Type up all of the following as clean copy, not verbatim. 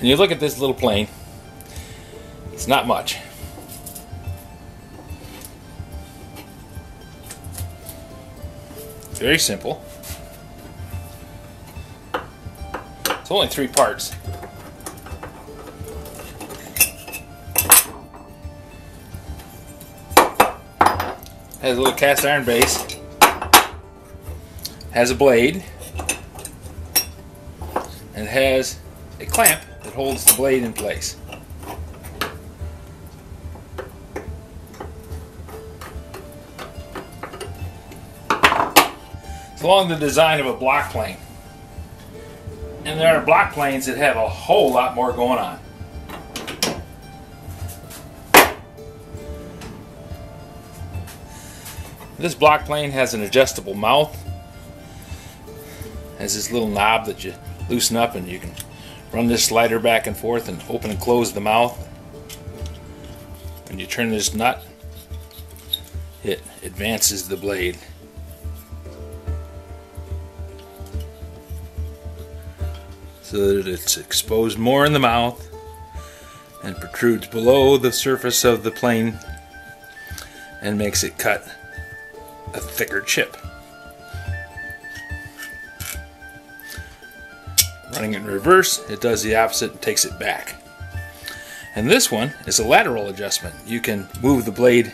And you look at this little plane, it's not much. Very simple. It's only 3 parts. Has a little cast iron base. Has a blade. And has a clamp that holds the blade in place. It's along the design of a block plane. And there are block planes that have a whole lot more going on. This block plane has an adjustable mouth. Has this little knob that you loosen up and you can run this slider back and forth and open and close the mouth. When you turn this nut, it advances the blade. So that it's exposed more in the mouth and protrudes below the surface of the plane and makes it cut a thicker chip. Running it in reverse, it does the opposite and takes it back. And this one is a lateral adjustment. You can move the blade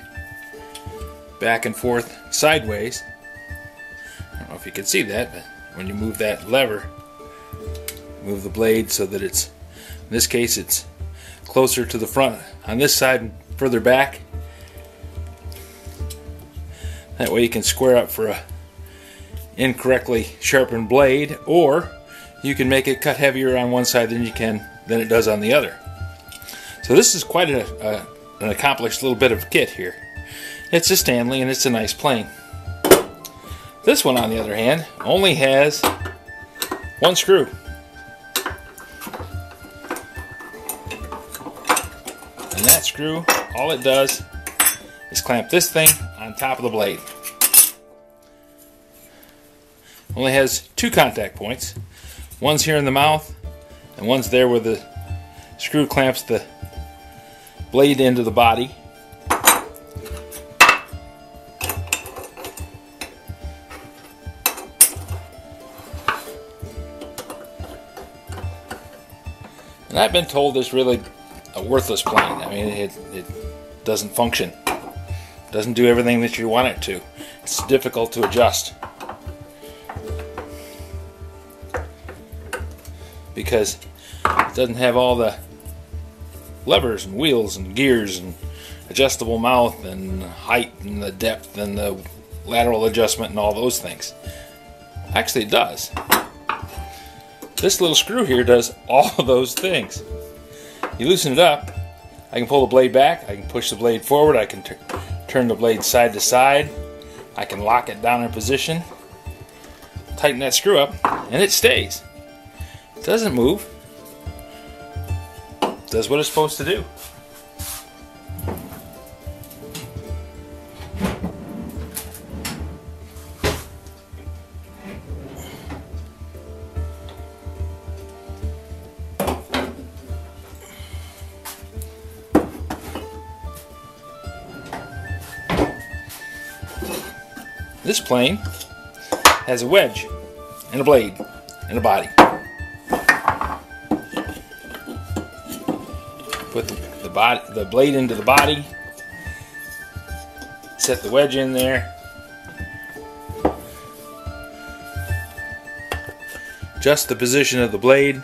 back and forth sideways. I don't know if you can see that, but when you move that lever, move the blade so that it's, in this case, it's closer to the front on this side and further back. That way you can square up for a incorrectly sharpened blade, or you can make it cut heavier on one side than it does on the other. So this is quite an accomplished little bit of kit here. It's a Stanley and it's a nice plane. This one, on the other hand, only has 1 screw. And that screw, all it does is clamp this thing on top of the blade. Only has 2 contact points. One's here in the mouth, and one's there where the screw clamps the blade into the body. And I've been told it's really a worthless plane. I mean, it doesn't function. It doesn't do everything that you want it to. It's difficult to adjust because it doesn't have all the levers and wheels and gears and adjustable mouth and height and the depth and the lateral adjustment and all those things. Actually, it does. This little screw here does all of those things. You loosen it up, I can pull the blade back, I can push the blade forward, I can turn the blade side to side, I can lock it down in position, tighten that screw up, and it stays. It doesn't move. It does what it's supposed to do. This plane has a wedge and a blade and a body. Put the blade into the body, set the wedge in there, adjust the position of the blade,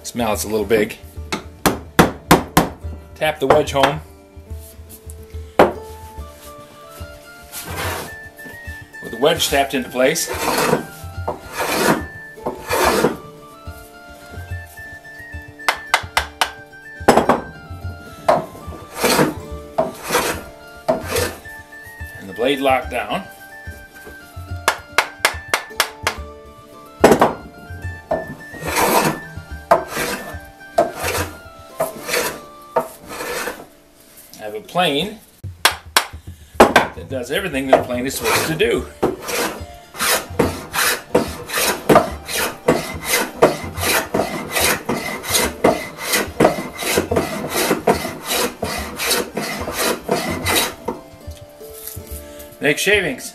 this mallet's a little big, tap the wedge home, with the wedge tapped into place. And the blade locked down. I have a plane that It does everything that a plane is supposed to do. Make shavings.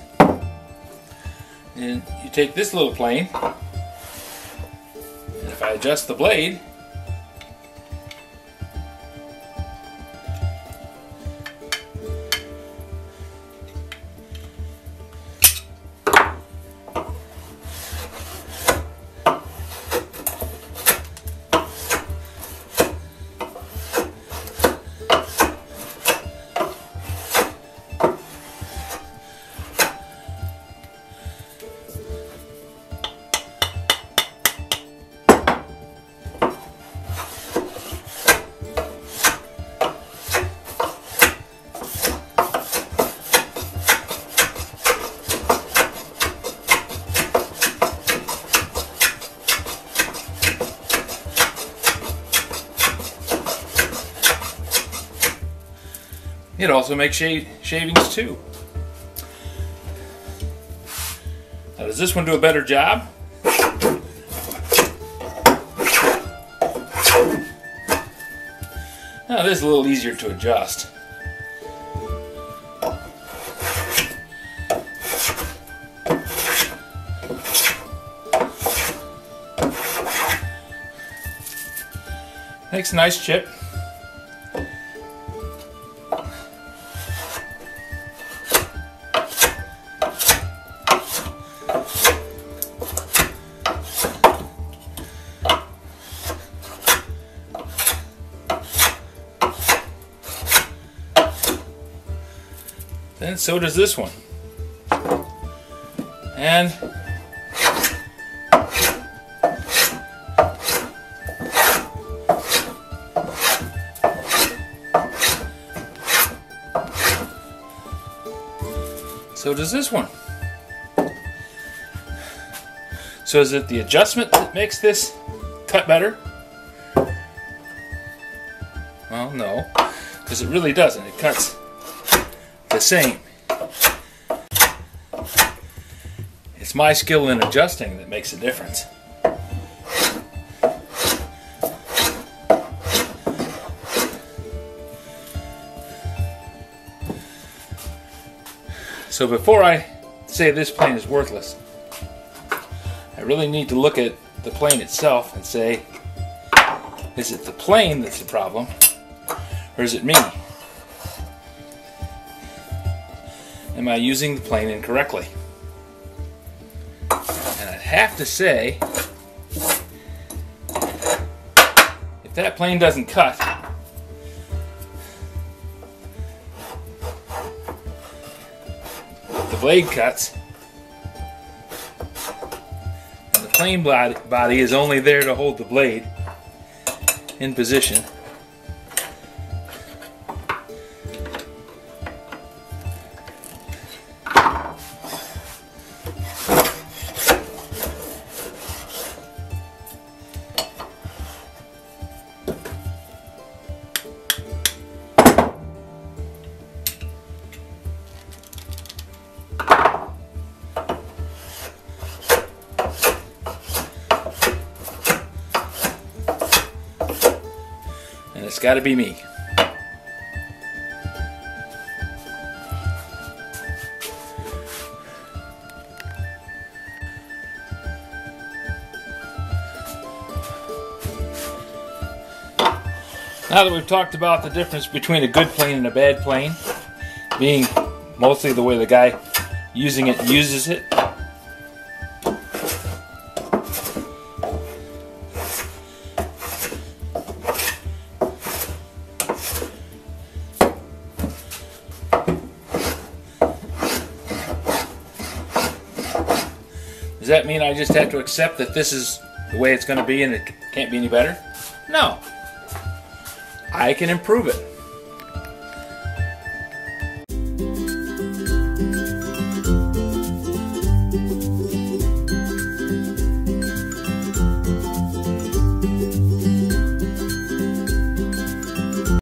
And you take this little plane, and if I adjust the blade, it also makes shavings too. Now, does this one do a better job? Now, this is a little easier to adjust. Makes a nice chip. And so does this one. And so does this one. So is it the adjustment that makes this cut better? Well, no, because it really doesn't. It cuts the same. It's my skill in adjusting that makes a difference. So before I say this plane is worthless, I really need to look at the plane itself and say, is it the plane that's the problem, or is it me? Am I using the plane incorrectly? And I'd have to say, if that plane doesn't cut, the blade cuts, and the plane body is only there to hold the blade in position. And it's got to be me. Now that we've talked about the difference between a good plane and a bad plane, being mostly the way the guy using it uses it, does that mean I just have to accept that this is the way it's going to be and it can't be any better? No. I can improve it.